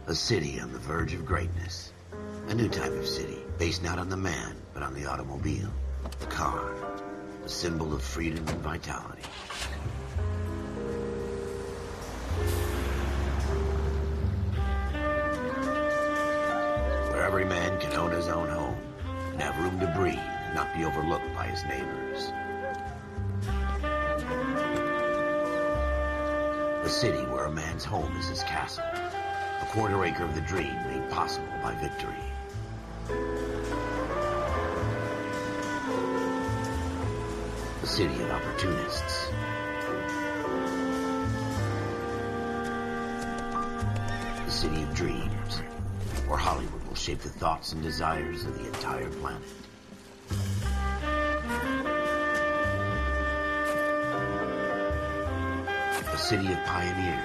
A city on the verge of greatness. A new type of city, based not on the man, but on the automobile. The car. The symbol of freedom and vitality. Where every man can own his own home, and have room to breathe, and not be overlooked by his neighbors. A city where a man's home is his castle. A quarter acre of the dream made possible by victory. A city of opportunists. A city of dreams, where Hollywood will shape the thoughts and desires of the entire planet. A city of pioneers.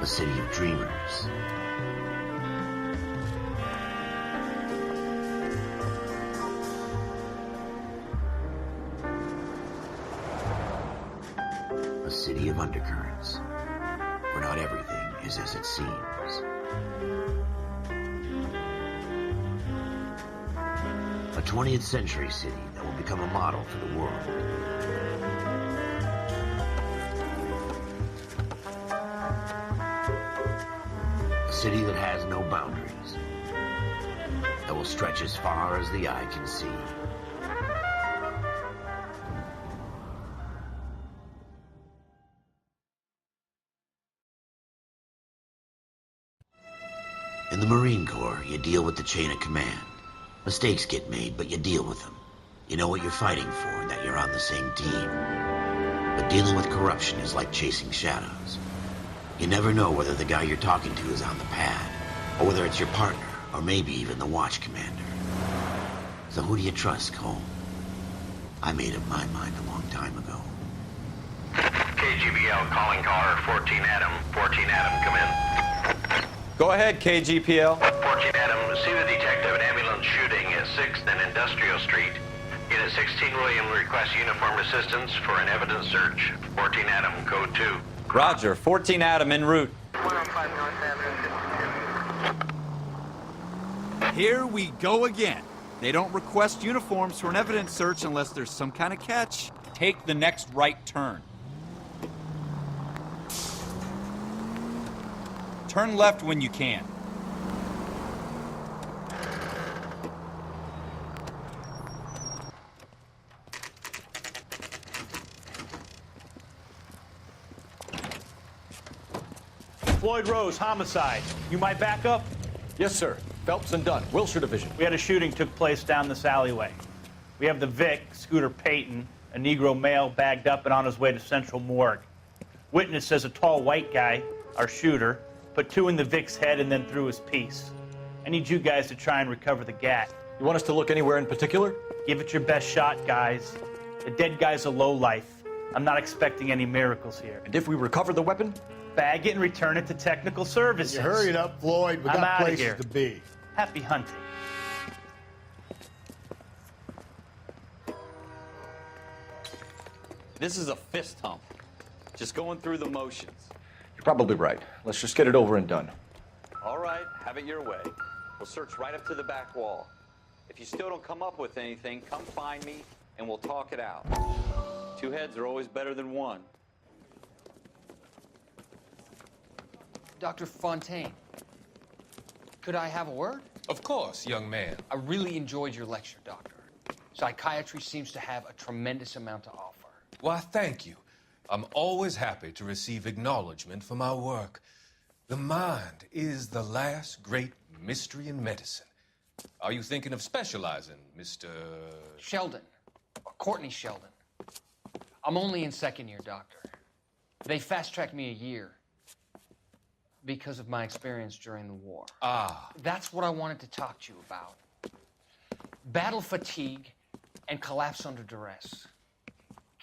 A city of dreamers. A city of undercurrents, where not everything is as it seems. A 20th century city that will become a model for the world. A city that has no boundaries, that will stretch as far as the eye can see. In the Marine Corps, you deal with the chain of command. Mistakes get made, but you deal with them. You know what you're fighting for and that you're on the same team. But dealing with corruption is like chasing shadows. You never know whether the guy you're talking to is on the pad, or whether it's your partner, or maybe even the watch commander. So who do you trust, Cole? I made up my mind a long time ago. KGBL calling caller 14 Adam. 14 Adam, come in. Go ahead, KGPL. 14 Adam, see the detective, an ambulance shooting at 6th and Industrial Street. Unit 16 William requests uniform assistance for an evidence search. 14 Adam, code 2. Roger, 14 Adam en route. 105 North Avenue. Here we go again. They don't request uniforms for an evidence search unless there's some kind of catch. Take the next right turn. Turn left when you can. Floyd Rose, homicide. You might back up? Yes, sir. Phelps and Dunn, Wilshire Division. We had a shooting took place down this alleyway. We have the Vic, Scooter Payton, a Negro male bagged up and on his way to Central Morgue. Witness says a tall white guy, our shooter, put 2 in the Vic's head and then threw his piece. I need you guys to try and recover the gat. You want us to look anywhere in particular? Give it your best shot, guys. The dead guy's a lowlife. I'm not expecting any miracles here. And if we recover the weapon? Bag it and return it to technical services. You hurry it up, Floyd. We I'm got outta places here. to be. Happy hunting. This is a fist hump. Just going through the motions. You're probably right. Let's just get it over and done. All right, have it your way. We'll search right up to the back wall. If you still don't come up with anything, come find me and we'll talk it out. 2 heads are always better than 1. Dr. Fontaine, could I have a word? Of course, young man. I really enjoyed your lecture, Doctor. Psychiatry seems to have a tremendous amount to offer. Why, thank you. I'm always happy to receive acknowledgement for my work. The mind is the last great mystery in medicine. Are you thinking of specializing, Mr. Sheldon, or Courtney Sheldon. I'm only in 2nd year, Doctor. They fast-tracked me a year because of my experience during the war. Ah. That's what I wanted to talk to you about. Battle fatigue and collapse under duress.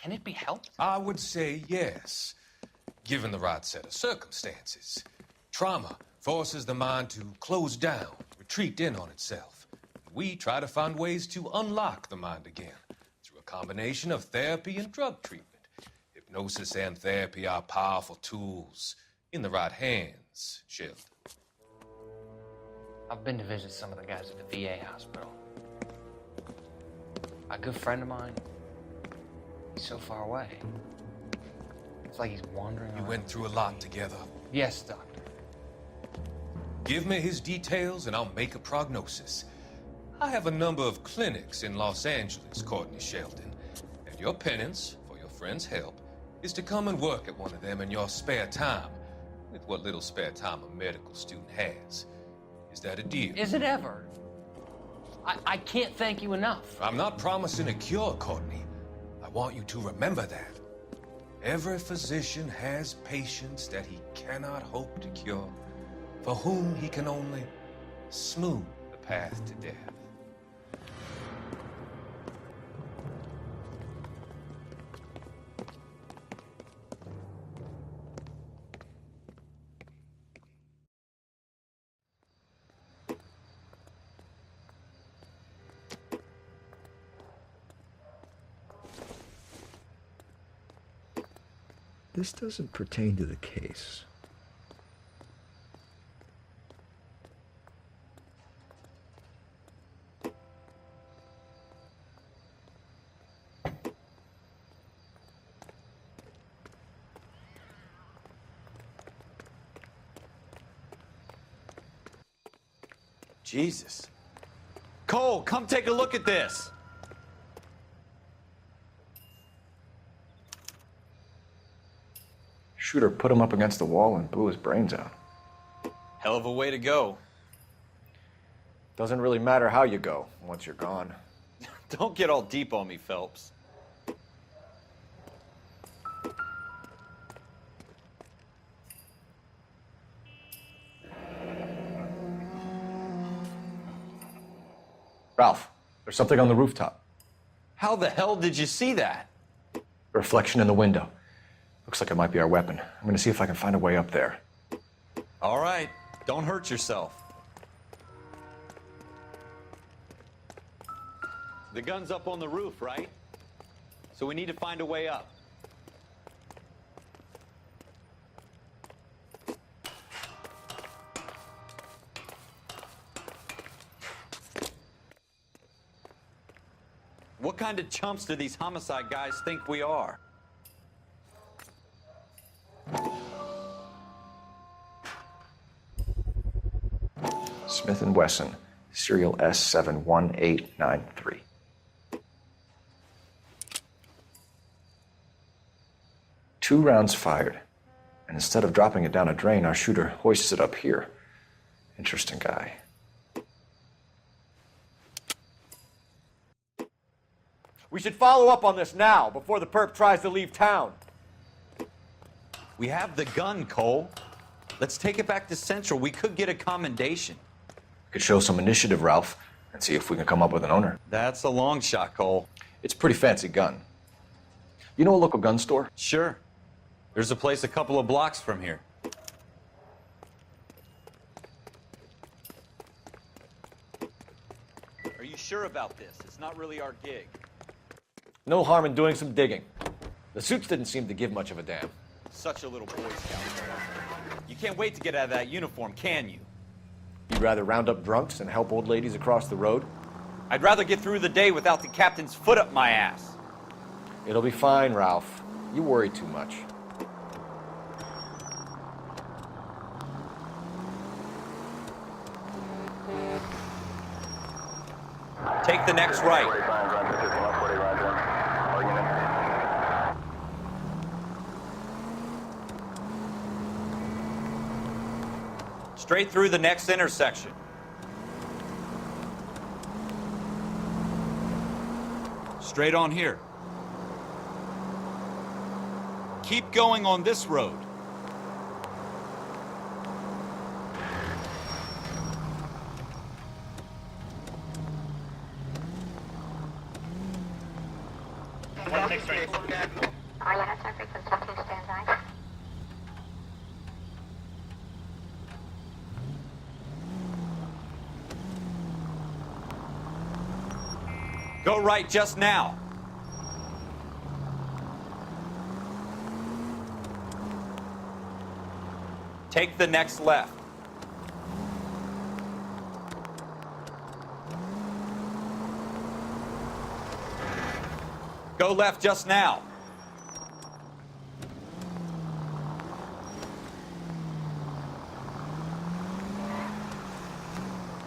Can it be helped? I would say yes, given the right set of circumstances. Trauma forces the mind to close down, retreat in on itself. We try to find ways to unlock the mind again through a combination of therapy and drug treatment. Hypnosis and therapy are powerful tools in the right hands, Sheldon. I've been to visit some of the guys at the VA hospital. A good friend of mine, he's so far away. It's like he's wandering You around. went through a lot together. Yes, Doctor. Give me his details and I'll make a prognosis. I have a number of clinics in Los Angeles, Courtney Sheldon, and your penance for your friend's help is to come and work at one of them in your spare time, with what little spare time a medical student has. Is that a deal? Is it ever? I can't thank you enough. I'm not promising a cure, Courtney. I want you to remember that. Every physician has patients that he cannot hope to cure, for whom he can only smooth the path to death. This doesn't pertain to the case. Jesus. Cole, come take a look at this. Shooter put him up against the wall and blew his brains out. Hell of a way to go. Doesn't really matter how you go once you're gone. Don't get all deep on me, Phelps. Ralph, there's something on the rooftop. How the hell did you see that? A reflection in the window. Looks like it might be our weapon. I'm gonna see if I can find a way up there. All right, don't hurt yourself. The gun's up on the roof, right? So we need to find a way up. What kind of chumps do these homicide guys think we are? Smith & Wesson, serial S71893. Two rounds fired, and instead of dropping it down a drain, our shooter hoists it up here. Interesting guy. We should follow up on this now, before the perp tries to leave town. We have the gun, Cole. Let's take it back to Central. We could get a commendation. Could show some initiative, Ralph, and see if we can come up with an owner. That's a long shot, Cole. It's a pretty fancy gun. You know a local gun store? Sure. There's a place a couple of blocks from here. Are you sure about this? It's not really our gig. No harm in doing some digging. The suits didn't seem to give much of a damn. Such a little Boy Scout. You can't wait to get out of that uniform, can you? You'd rather round up drunks and help old ladies across the road? I'd rather get through the day without the captain's foot up my ass. It'll be fine, Ralph. You worry too much. Take the next right. Straight through the next intersection. Straight on here. Keep going on this road. Go right just now. Take the next left. Go left just now.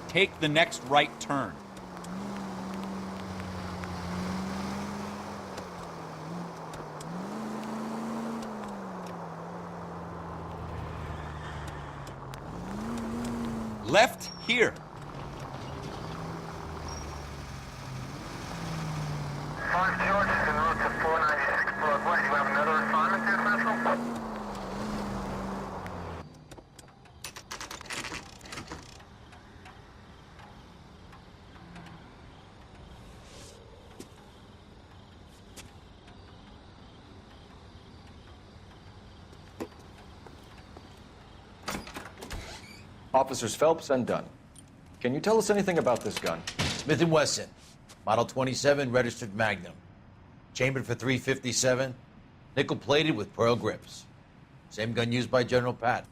Take the next right turn. Left here. George is en route to 496 Broadway. You have another assignment there, Central? Officers Phelps and Dunn. Can you tell us anything about this gun? Smith & Wesson, Model 27, registered Magnum. Chambered for .357, nickel-plated with pearl grips. Same gun used by General Patton.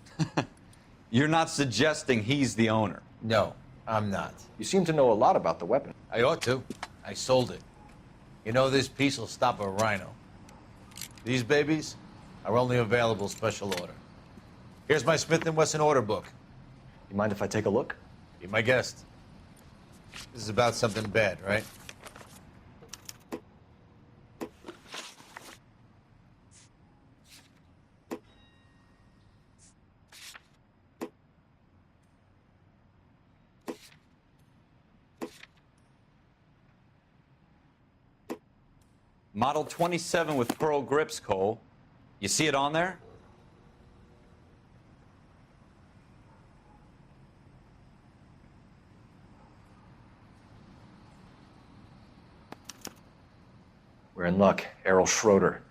You're not suggesting he's the owner? No, I'm not. You seem to know a lot about the weapon. I ought to. I sold it. You know, this piece will stop a rhino. These babies are only available special order. Here's my Smith & Wesson order book. You mind if I take a look? Be my guest. This is about something bad, right? Model 27 with pearl grips, Cole. You see it on there? We're in luck. Errol Schroeder,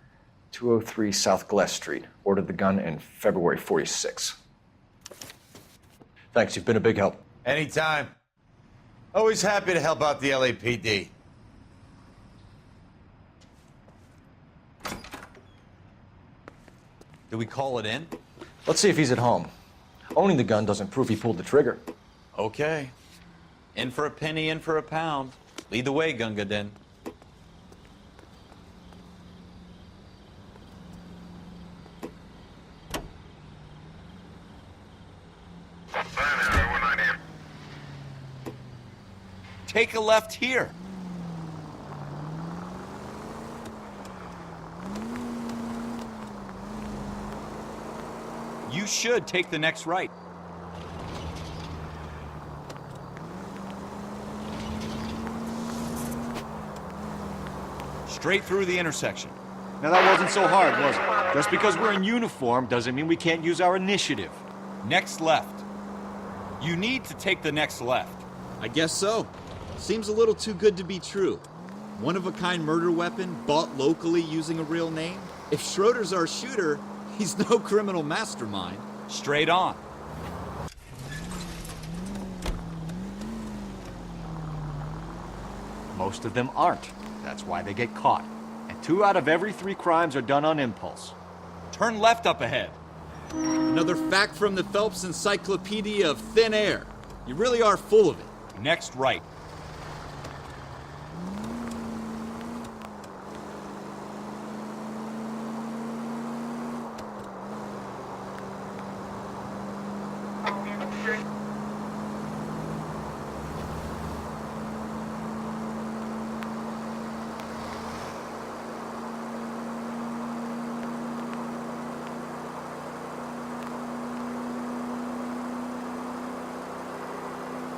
203 South Glass Street. Ordered the gun in February '46. Thanks, you've been a big help. Anytime. Always happy to help out the LAPD. Do we call it in? Let's see if he's at home. Owning the gun doesn't prove he pulled the trigger. Okay. In for a penny, in for a pound. Lead the way, Gunga Din. Take a left here. You should take the next right. Straight through the intersection. Now that wasn't so hard, was it? Just because we're in uniform doesn't mean we can't use our initiative. Next left. You need to take the next left. I guess so. Seems a little too good to be true. One-of-a-kind murder weapon bought locally using a real name? If Schroeder's our shooter, he's no criminal mastermind. Straight on. Most of them aren't. That's why they get caught. And 2 out of every 3 crimes are done on impulse. Turn left up ahead. Another fact from the Phelps Encyclopedia of Thin Air. You really are full of it. Next right.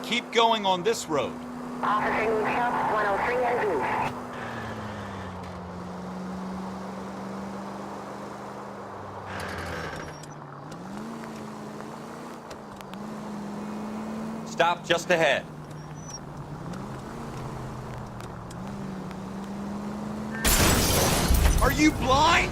Keep going on this road. Officer needs help, 103 and Booth. Stop just ahead. Are you blind?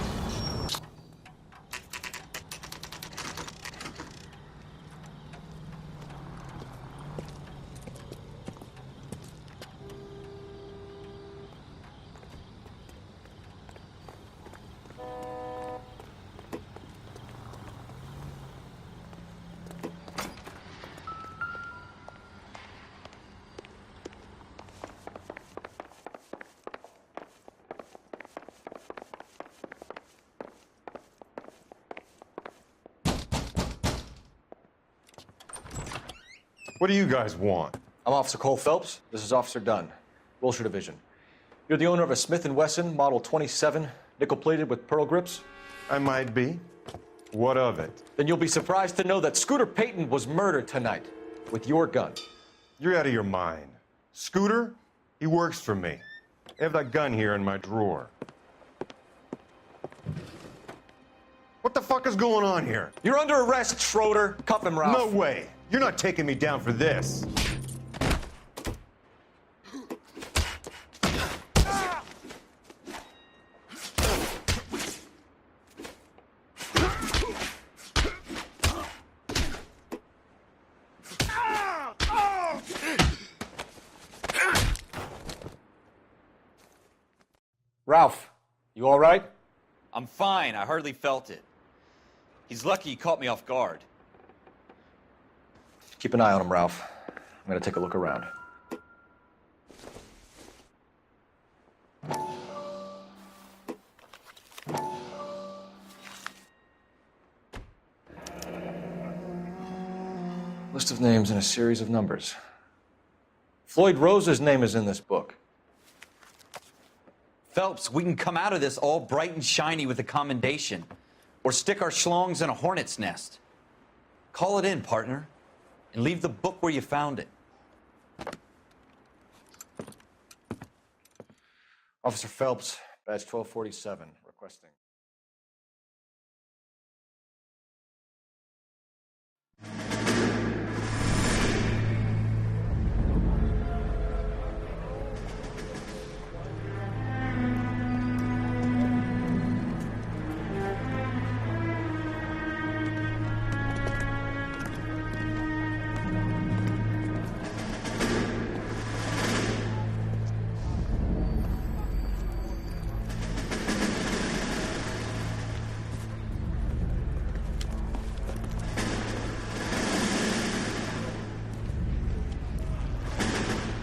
What do you guys want? I'm Officer Cole Phelps. This is Officer Dunn, Wilshire Division. You're the owner of a Smith & Wesson Model 27, nickel-plated with pearl grips? I might be. What of it? Then you'll be surprised to know that Scooter Payton was murdered tonight with your gun. You're out of your mind. Scooter? He works for me. I have that gun here in my drawer. What the fuck is going on here? You're under arrest, Schroeder. Cuff him, Ralph. No way. You're not taking me down for this. Ralph, you all right? I'm fine. I hardly felt it. He's lucky he caught me off guard. Keep an eye on him, Ralph. I'm gonna take a look around. List of names and a series of numbers. Floyd Rose's name is in this book. Phelps, we can come out of this all bright and shiny with a commendation. Or stick our schlongs in a hornet's nest. Call it in, partner. And leave the book where you found it. Officer Phelps, badge 1247, requesting.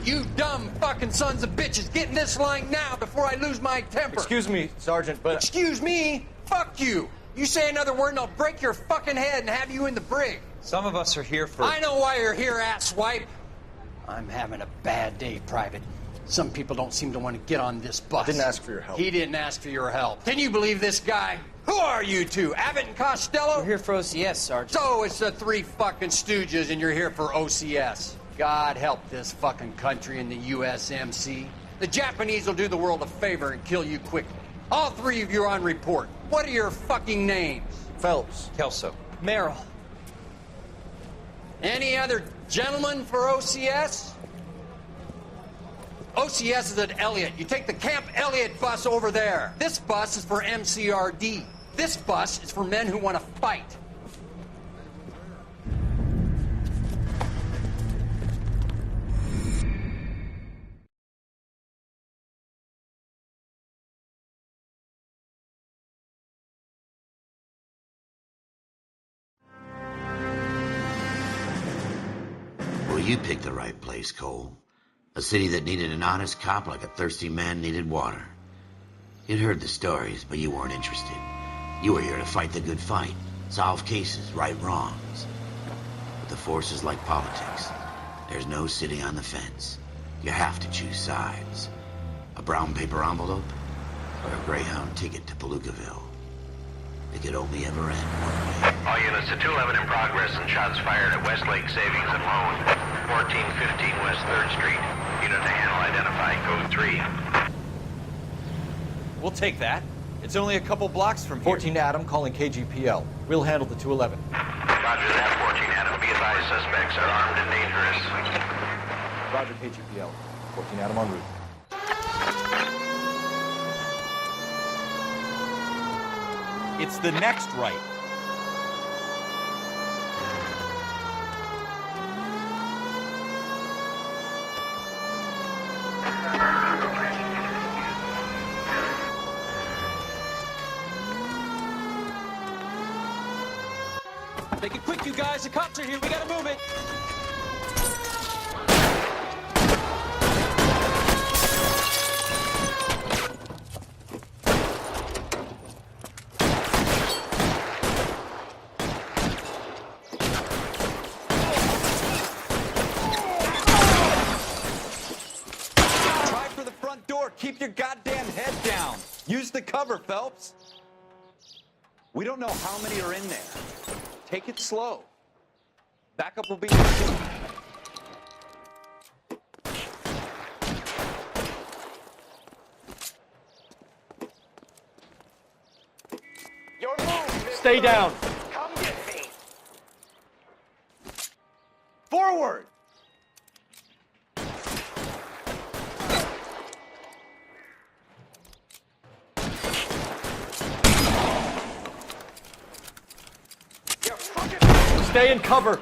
You dumb fucking sons of bitches, get in this line now before I lose my temper. Excuse me, Sergeant, but... Excuse me? Fuck you. You say another word and I'll break your fucking head and have you in the brig. Some of us are here for... I know why you're here, asswipe. I'm having a bad day, Private. Some people don't seem to want to get on this bus. I didn't ask for your help. He didn't ask for your help. Can you believe this guy? Who are you two? Abbott and Costello? We're here for OCS, Sergeant. So it's the three fucking stooges and you're here for OCS. God help this fucking country and the USMC. The Japanese will do the world a favor and kill you quickly. All three of you are on report. What are your fucking names? Phelps. Kelso. Merrill. Any other gentlemen for OCS? OCS is at Elliott. You take the Camp Elliott bus over there. This bus is for MCRD. This bus is for men who want to fight. Well, you picked the right place, Cole. A city that needed an honest cop like a thirsty man needed water. You'd heard the stories, but you weren't interested. You were here to fight the good fight, solve cases, right wrongs. But the force is like politics. There's no sitting on the fence. You have to choose sides. A brown paper envelope or a Greyhound ticket to Palookaville. It could only ever end one way. All units to 211 in progress and shots fired at Westlake Savings and Loan, 1415 West 3rd Street. Unit to handle identify, code 3. We'll take that. It's only a couple blocks from here. 14 Adam calling KGPL. We'll handle the 211. Roger that, 14 Adam. Be advised, suspects are armed and dangerous. Roger, KGPL. 14 Adam en route. It's the next right. Make it quick, you guys. The cops are here. We gotta move it. the cover, Phelps. We don't know how many are in there. Take it slow. Backup will be... Your move, Stay down. Come get me. Forward! Stay in cover.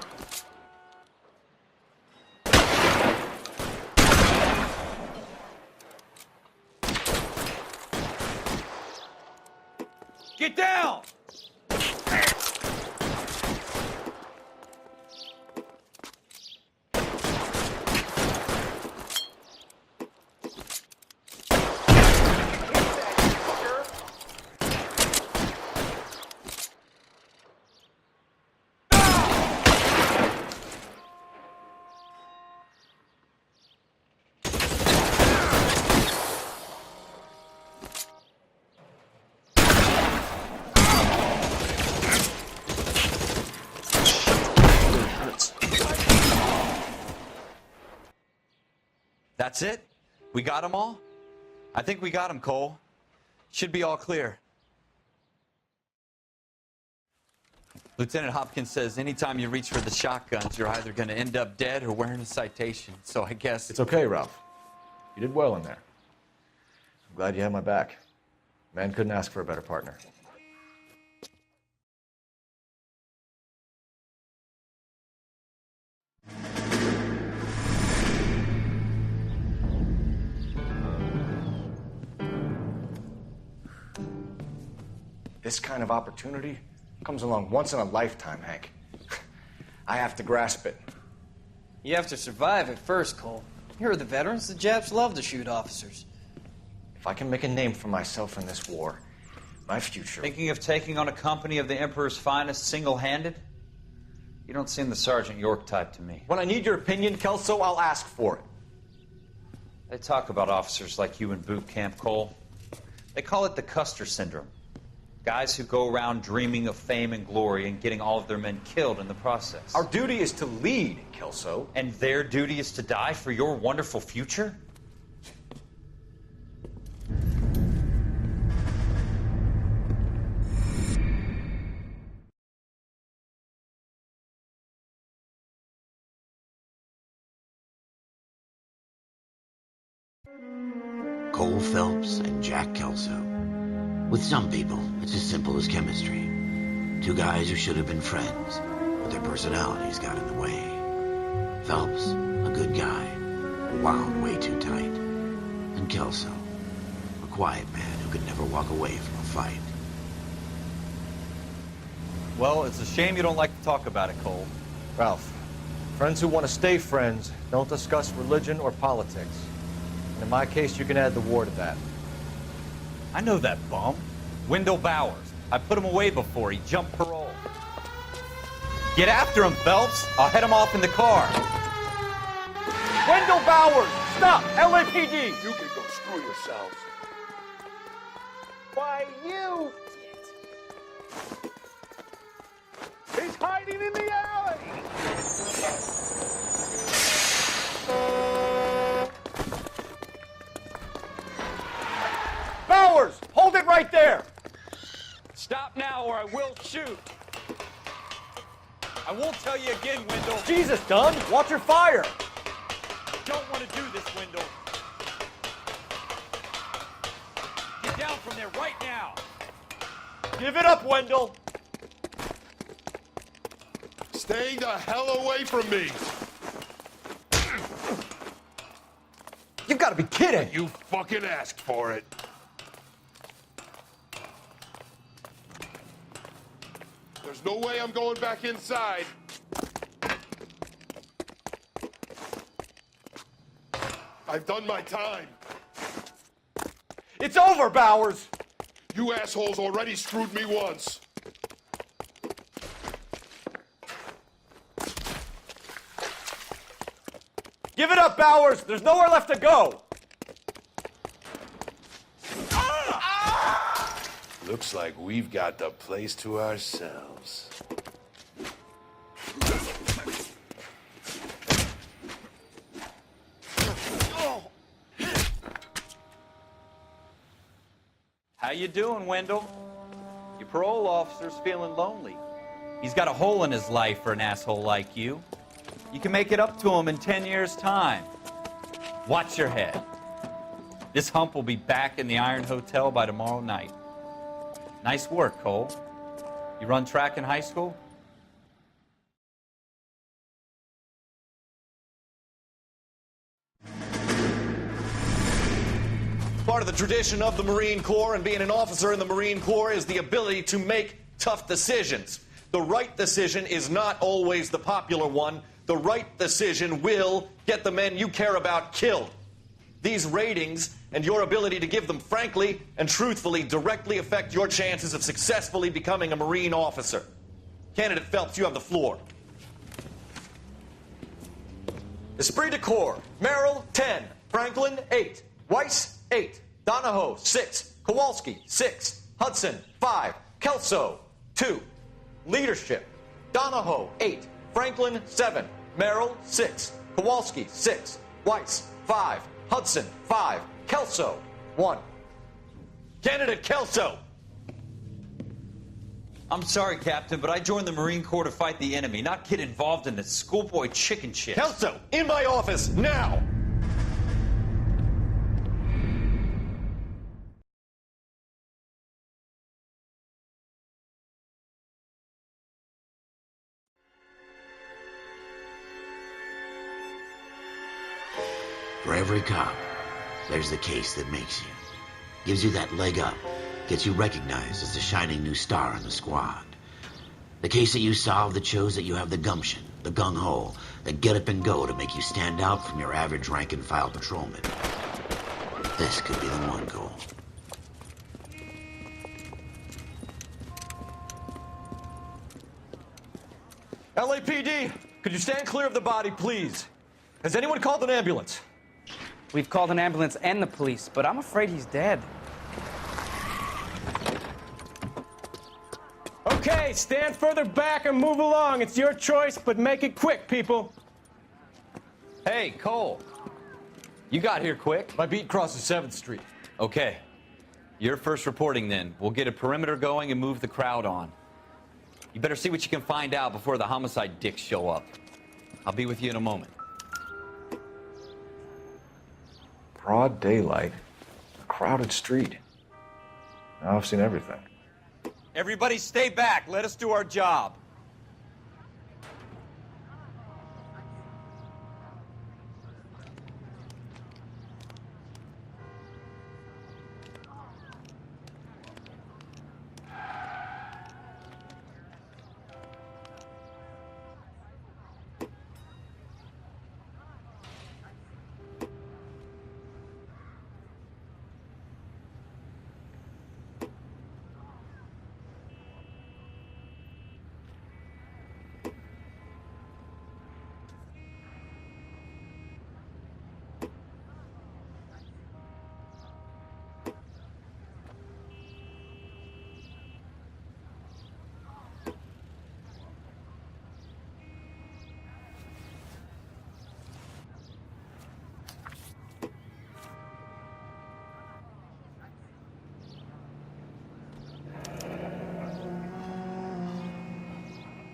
Get down! That's it? We got them all? I think we got them, Cole. Should be all clear. Lieutenant Hopkins says anytime you reach for the shotguns, you're either going to end up dead or wearing a citation. So I guess... It's okay, Ralph. You did well in there. I'm glad you had my back. Man couldn't ask for a better partner. This kind of opportunity comes along once in a lifetime, Hank. I have to grasp it. You have to survive at first, Cole. Here are the veterans. The Japs love to shoot officers. If I can make a name for myself in this war, my future... Thinking of taking on a company of the Emperor's finest single-handed? You don't seem the Sergeant York type to me. When I need your opinion, Kelso, I'll ask for it. They talk about officers like you in boot camp, Cole. They call it the Custer syndrome. Guys who go around dreaming of fame and glory and getting all of their men killed in the process. Our duty is to lead, Kelso. And their duty is to die for your wonderful future? Cole Phelps and Jack Kelso. With some people, it's as simple as chemistry. Two guys who should have been friends, but their personalities got in the way. Phelps, a good guy, wound way too tight. And Kelso, a quiet man who could never walk away from a fight. Well, it's a shame you don't like to talk about it, Cole. Ralph, friends who want to stay friends don't discuss religion or politics. And in my case, you can add the war to that. I know that bum. Wendell Bowers. I put him away before. He jumped parole. Get after him, Phelps. I'll head him off in the car. Wendell Bowers! Stop! LAPD! You can go screw yourselves. Why, you... He's hiding in the alley! Bowers! Hold it right there! Stop now or I will shoot. I won't tell you again, Wendell. Jesus, Dunn! Watch your fire! Don't want to do this, Wendell. Get down from there right now. Give it up, Wendell! Stay the hell away from me! You've got to be kidding! You fucking asked for it. There's no way I'm going back inside. I've done my time. It's over, Bowers! You assholes already screwed me once. Give it up, Bowers! There's nowhere left to go! Looks like we've got the place to ourselves. How you doing, Wendell? Your parole officer's feeling lonely. He's got a hole in his life for an asshole like you. You can make it up to him in 10 years' time. Watch your head. This hump will be back in the Iron Hotel by tomorrow night. Nice work, Cole. You run track in high school? Part of the tradition of the Marine Corps and being an officer in the Marine Corps is the ability to make tough decisions. The right decision is not always the popular one. The right decision will get the men you care about killed. These ratings and your ability to give them frankly and truthfully directly affect your chances of successfully becoming a Marine officer. Candidate Phelps, you have the floor. Esprit de Corps, Merrill, 10. Franklin, 8. Weiss, 8. Donahoe, 6. Kowalski, 6. Hudson, 5. Kelso, 2. Leadership, Donahoe, 8. Franklin, 7. Merrill, 6. Kowalski, 6. Weiss, 5. Hudson, 5. Kelso, 1. Candidate Kelso! I'm sorry, Captain, but I joined the Marine Corps to fight the enemy, not get involved in the schoolboy chicken shit. Kelso, in my office, now! For every cop, there's the case that makes you. Gives you that leg up. Gets you recognized as the shining new star in the squad. The case that you solve that shows that you have the gumption, the gung-ho, the get up and go to make you stand out from your average rank-and-file patrolman. This could be the one, Cole. LAPD, could you stand clear of the body, please? Has anyone called an ambulance? We've called an ambulance and the police, but I'm afraid he's dead. Okay, stand further back and move along. It's your choice, but make it quick, people. Hey, Cole. You got here quick. My beat crosses 7th Street. Okay. You're first reporting then. We'll get a perimeter going and move the crowd on. You better see what you can find out before the homicide dicks show up. I'll be with you in a moment. Broad daylight, a crowded street. Now I've seen everything. Everybody stay back. Let us do our job.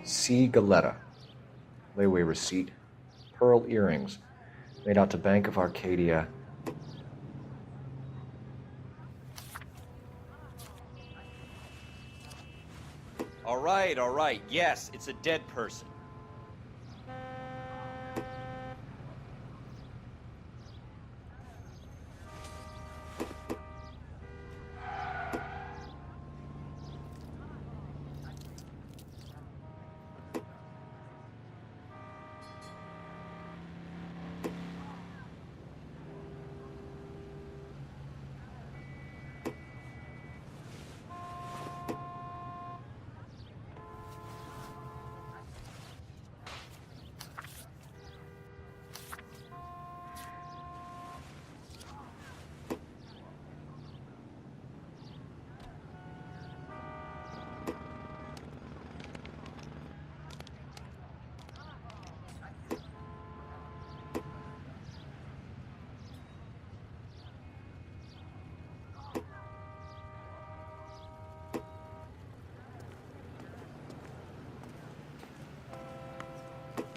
C. Galetta. Layaway receipt. Pearl earrings. Made out to Bank of Arcadia. All right. Yes, it's a dead person.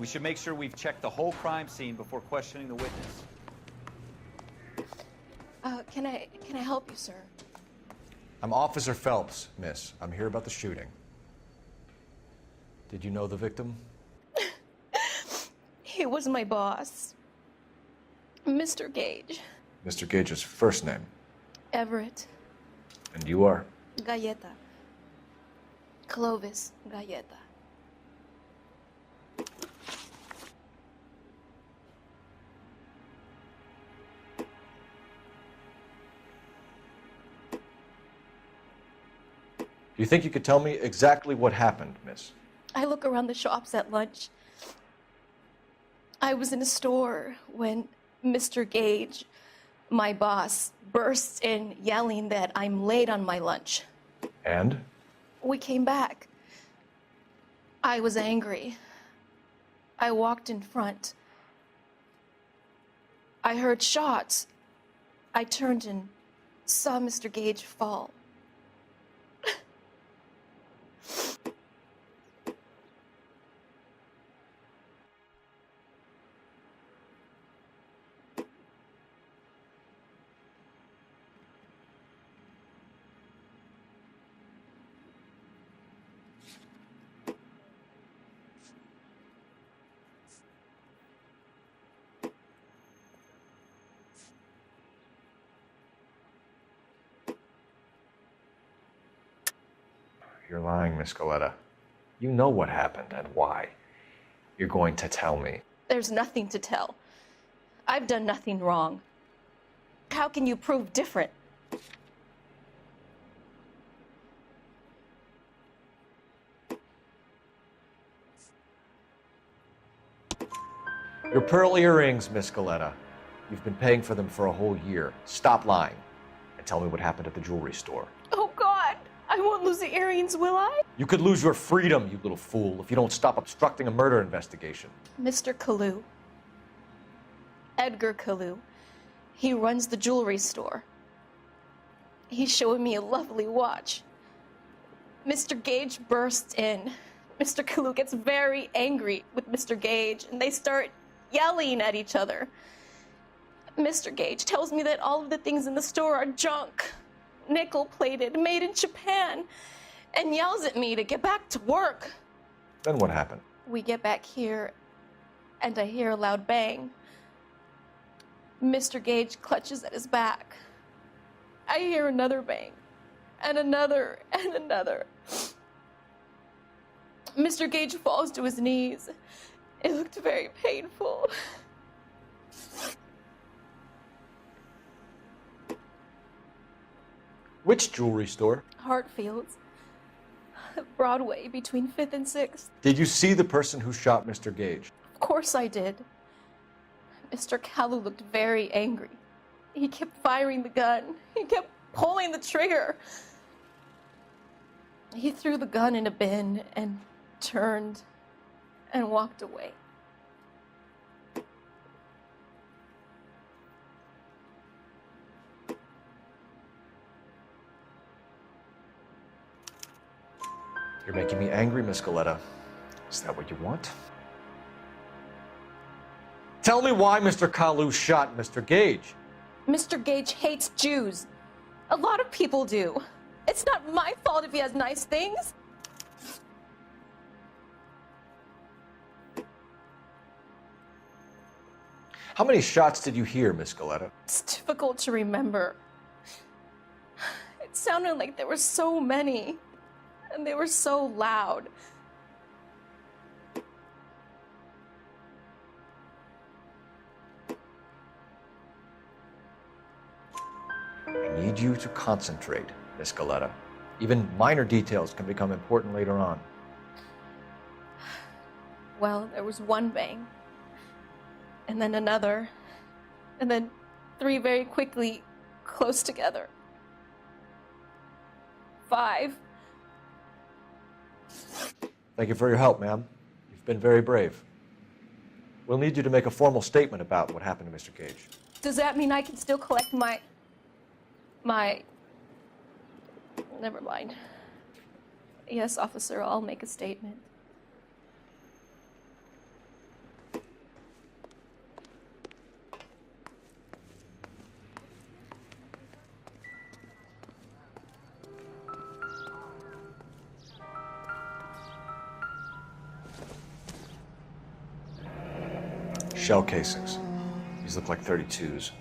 We should make sure we've checked the whole crime scene before questioning the witness. Can I help you, sir? I'm Officer Phelps, miss. I'm here about the shooting. Did you know the victim? He was my boss, Mr. Gage. Mr. Gage's first name. Everett. And you are? Galleta. Clovis Galleta. Do you think you could tell me exactly what happened, miss? I look around the shops at lunch. I was in a store when Mr. Gage, my boss, bursts in yelling that I'm late on my lunch. And? We came back. I was angry. I walked in front. I heard shots. I turned and saw Mr. Gage fall. You're lying, Miss Galleta. You know what happened and why. You're going to tell me. There's nothing to tell. I've done nothing wrong. How can you prove different? Your pearl earrings, Miss Galleta. You've been paying for them for a whole year. Stop lying and tell me what happened at the jewelry store. Oh, God! I won't lose the earrings, will I? You could lose your freedom, you little fool, if you don't stop obstructing a murder investigation. Mr. Kalu. Edgar Kalu. He runs the jewelry store. He's showing me a lovely watch. Mr. Gage bursts in. Mr. Kalu gets very angry with Mr. Gage, and they start yelling at each other. Mr. Gage tells me that all of the things in the store are junk, nickel-plated, made in Japan, and yells at me to get back to work. Then what happened? We get back here, and I hear a loud bang. Mr. Gage clutches at his back. I hear another bang, and another, and another. Mr. Gage falls to his knees. It looked very painful. Which jewelry store? Hartfield's. Broadway, between 5th and 6th. Did you see the person who shot Mr. Gage? Of course I did. Mr. Kalu looked very angry. He kept firing the gun. He kept pulling the trigger. He threw the gun in a bin and turned and walked away. You're making me angry, Miss Galleta. Is that what you want? Tell me why Mr. Kalu shot Mr. Gage. Mr. Gage hates Jews. A lot of people do. It's not my fault if he has nice things. How many shots did you hear, Miss Galleta? It's difficult to remember. It sounded like there were so many, and they were so loud. I need you to concentrate, Miss Galleta. Even minor details can become important later on. Well, there was one bang, and then another, and then 3 very quickly, close together. 5. Thank you for your help, ma'am. You've been very brave. We'll need you to make a formal statement about what happened to Mr. Gage. Does that mean I can still collect my... Never mind. Yes, officer, I'll make a statement. Shell casings. These look like 32s.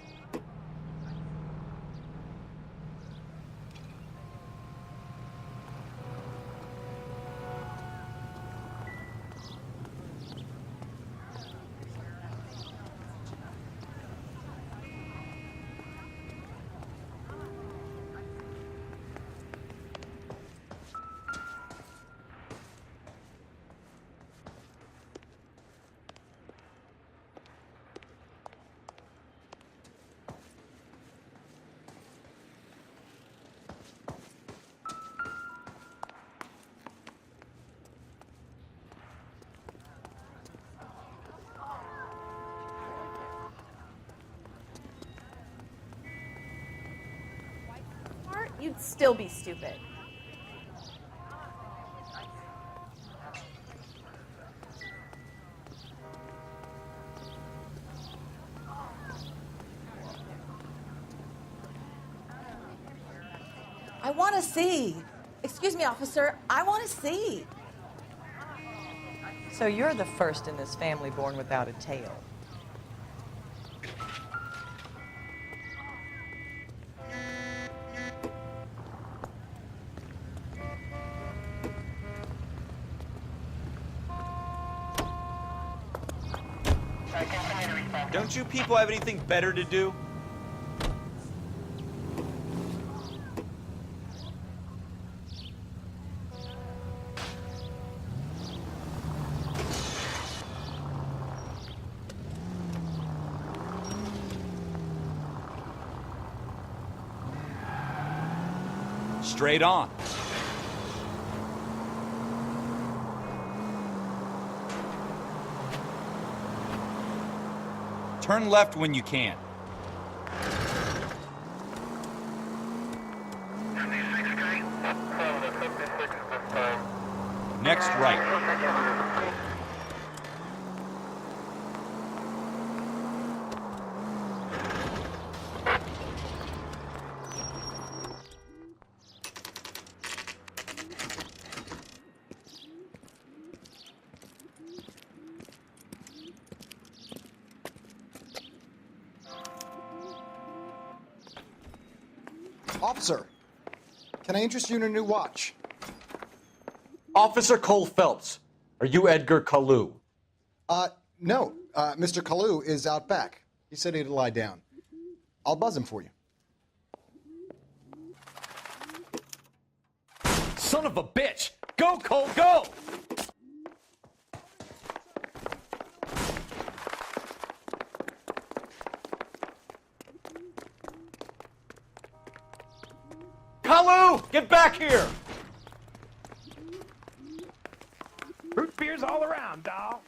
You'd still be stupid. I want to see. Excuse me, officer. I want to see. So you're the first in this family born without a tail. Don't you people have anything better to do? Straight on. Turn left when you can. Next right. Officer, can I interest you in a new watch? Officer Cole Phelps, are you Edgar Kalu? No. Mr. Kalu is out back. He said he'd lie down. I'll buzz him for you. Son of a bitch! Go, Cole, go! Kalu! Get back here! Root beers all around, doll.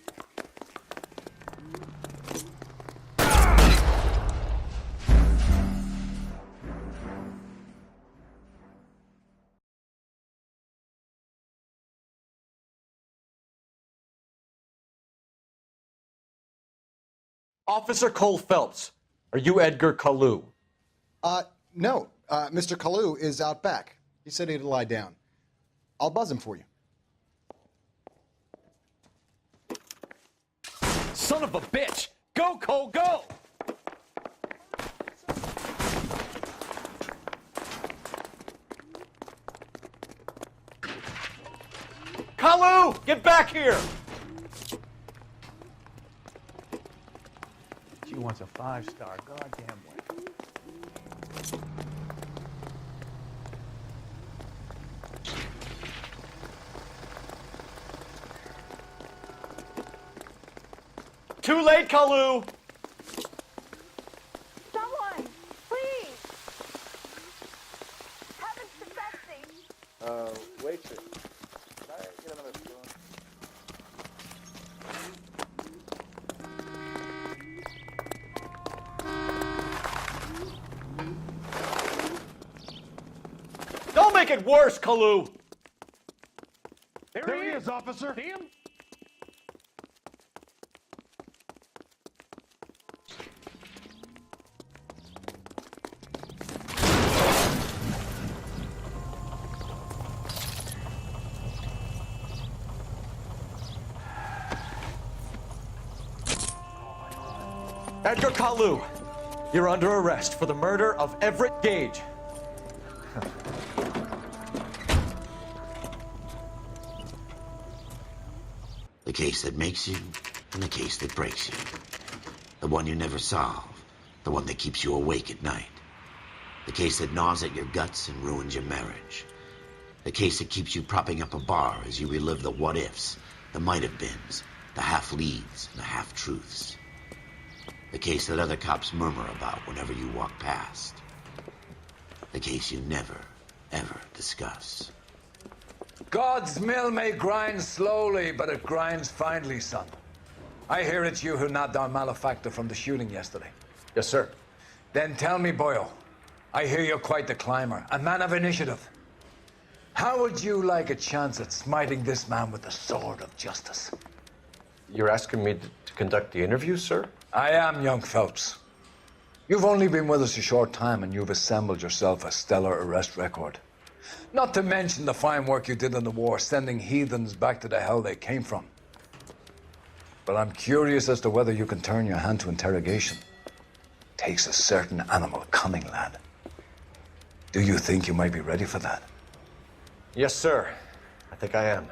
Officer Cole Phelps, are you Edgar Kalu? No. Mr. Kalu is out back. He said he'd lie down. I'll buzz him for you. Son of a bitch! Go, Cole, go! Kalu! Get back here! She wants a 5-star goddamn way. Too late, Kalu! Someone, please. Heavens to Betsy. Waitress. Can I get another spoon? Don't make it worse, Kalu! There he is, officer. See him? Edgar Kalu, you're under arrest for the murder of Everett Gage. The case that makes you, and the case that breaks you. The one you never solve, the one that keeps you awake at night. The case that gnaws at your guts and ruins your marriage. The case that keeps you propping up a bar as you relive the what-ifs, the might-have-beens, the half-leads, and the half-truths. The case that other cops murmur about whenever you walk past. The case you never, ever discuss. God's mill may grind slowly, but it grinds finely, son. I hear it's you who nabbed our malefactor from the shooting yesterday. Yes, sir. Then tell me, Boyle, I hear you're quite the climber, a man of initiative. How would you like a chance at smiting this man with the sword of justice? You're asking me to conduct the interview, sir? I am, young Phelps. You've only been with us a short time, and you've assembled yourself a stellar arrest record. Not to mention the fine work you did in the war, sending heathens back to the hell they came from. But I'm curious as to whether you can turn your hand to interrogation. Takes a certain animal cunning, lad. Do you think you might be ready for that? Yes, sir. I think I am.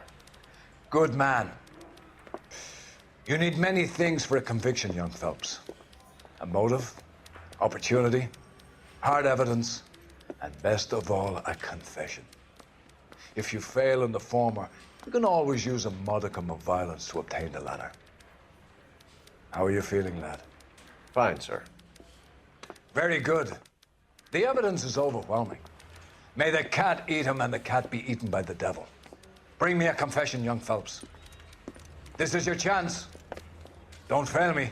Good man. You need many things for a conviction, young Phelps. A motive, opportunity, hard evidence, and best of all, a confession. If you fail in the former, you can always use a modicum of violence to obtain the latter. How are you feeling, lad? Fine, sir. Very good. The evidence is overwhelming. May the cat eat him and the cat be eaten by the devil. Bring me a confession, young Phelps. This is your chance. Don't fail me.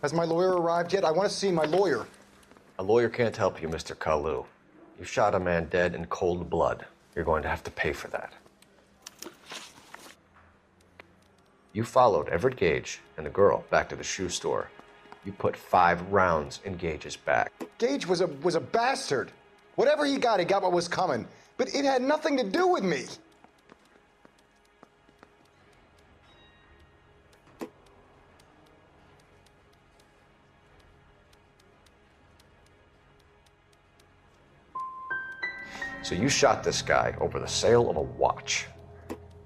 Has my lawyer arrived yet? I want to see my lawyer. A lawyer can't help you, Mr. Kalu. You shot a man dead in cold blood. You're going to have to pay for that. You followed Everett Gage and the girl back to the shoe store. You put 5 rounds in Gage's back. Gage was a bastard. Whatever he got what was coming. But it had nothing to do with me. So you shot this guy over the sale of a watch.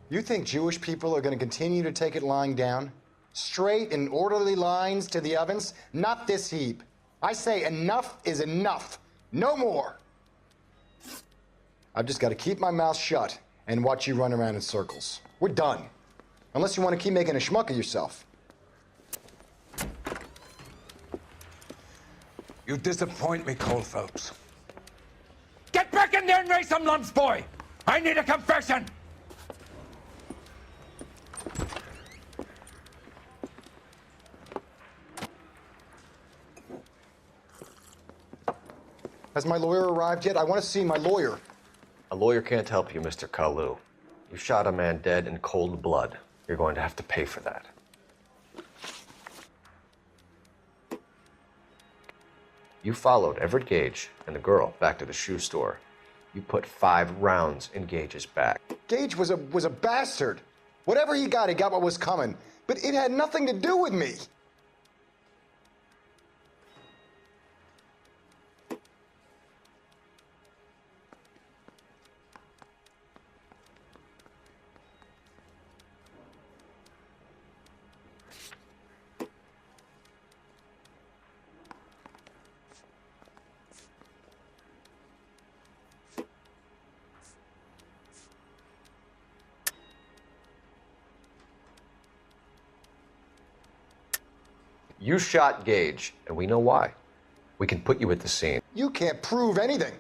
You think Jewish people are going to continue to take it lying down? Straight in orderly lines to the ovens? Not this heap. I say enough is enough. No more. I've just got to keep my mouth shut and watch you run around in circles. We're done. Unless you want to keep making a schmuck of yourself. You disappoint me, Cole Phelps. Get back in there and raise some lumps, boy! I need a confession! Has my lawyer arrived yet? I want to see my lawyer. A lawyer can't help you, Mr. Kalu. You shot a man dead in cold blood. You're going to have to pay for that. You followed Everett Gage and the girl back to the shoe store. You put 5 rounds in Gage's back. Gage was a bastard. Whatever he got what was coming. But it had nothing to do with me. You shot Gage, and we know why. We can put you at the scene. You can't prove anything.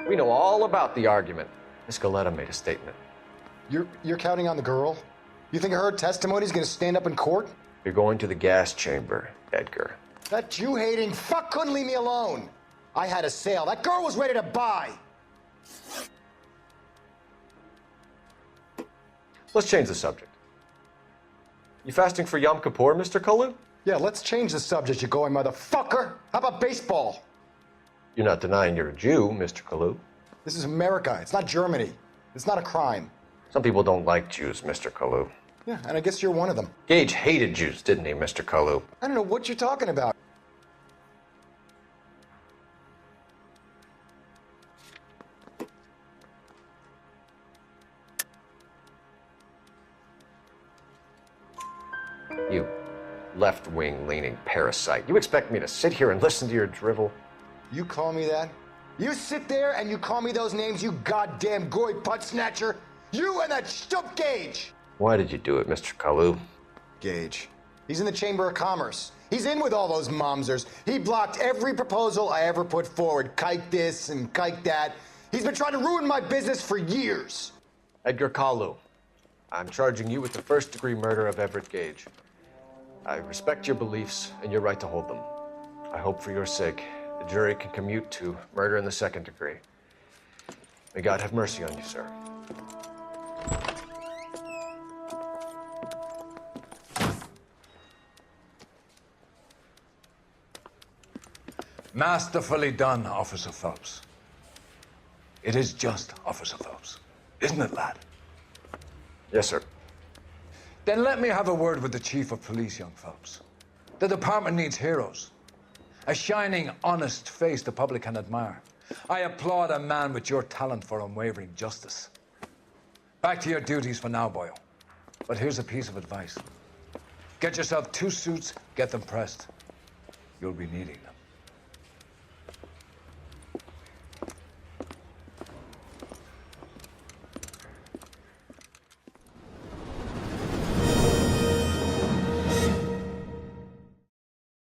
We know all about the argument. Miss Galetta made a statement. You're counting on the girl? You think her testimony is going to stand up in court? You're going to the gas chamber, Edgar. That Jew-hating fuck couldn't leave me alone. I had a sale. That girl was ready to buy. Let's change the subject. You fasting for Yom Kippur, Mr. Kalu? Yeah, let's change the subject, you going motherfucker. How about baseball? You're not denying you're a Jew, Mr. Kalu. This is America. It's not Germany. It's not a crime. Some people don't like Jews, Mr. Kalu. Yeah, and I guess you're one of them. Gage hated Jews, didn't he, Mr. Kalu? I don't know what you're talking about. You left-wing leaning parasite. You expect me to sit here and listen to your drivel? You call me that? You sit there and you call me those names, you goddamn goy putt snatcher? You and that stump Gage! Why did you do it, Mr. Kalu? Gage. He's in the Chamber of Commerce. He's in with all those momsers. He blocked every proposal I ever put forward. Kike this and kike that. He's been trying to ruin my business for years. Edgar Kalu, I'm charging you with the first-degree murder of Everett Gage. I respect your beliefs and your right to hold them. I hope for your sake the jury can commute to murder in the second degree. May God have mercy on you, sir. Masterfully done, Officer Phelps. It is just Officer Phelps, isn't it, lad? Yes, sir. Then let me have a word with the Chief of Police, young Phelps. The department needs heroes. A shining, honest face the public can admire. I applaud a man with your talent for unwavering justice. Back to your duties for now, boyo. But here's a piece of advice. Get yourself 2 suits, get them pressed. You'll be needing them.